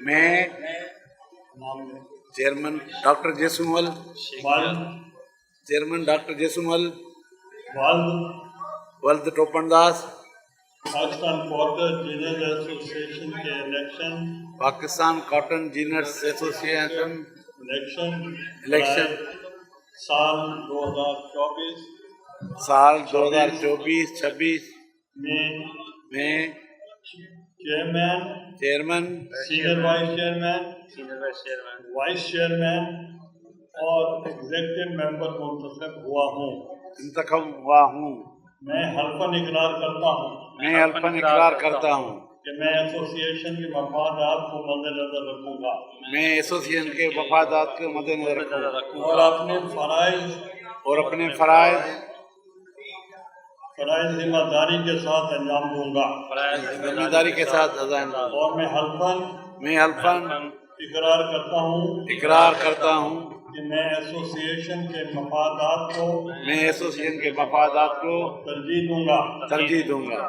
میں chairman doctor Jaismal ولد Topan Das Pakistan cotton ginners association election سال 2024-26 میں چیئرمین سینئر وائس چیئرمین اور ایگزیکٹو ممبر منتخب ہوا ہوں۔ میں حلفاً اقرار کرتا ہوں کہ میں ایسوسی ایشن کے مفادات کو مد نظر رکھوں گا اور اپنے فرائض ذمہ داری کے ساتھ انجام دوں گا۔ اور میں حلفاً اقرار کرتا ہوں کہ میں ایسوسی ایشن کے مفادات کو ترجیح دوں گا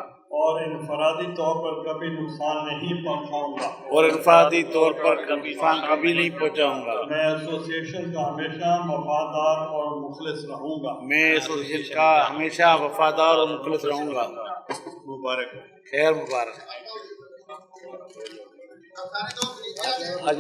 اور انفرادی طور پر کبھی نقصان نہیں پہنچاؤں گا۔ میں ایسوسی ایشن کا ہمیشہ وفادار اور مخلص رہوں گا۔ مبارک خیر مبارک۔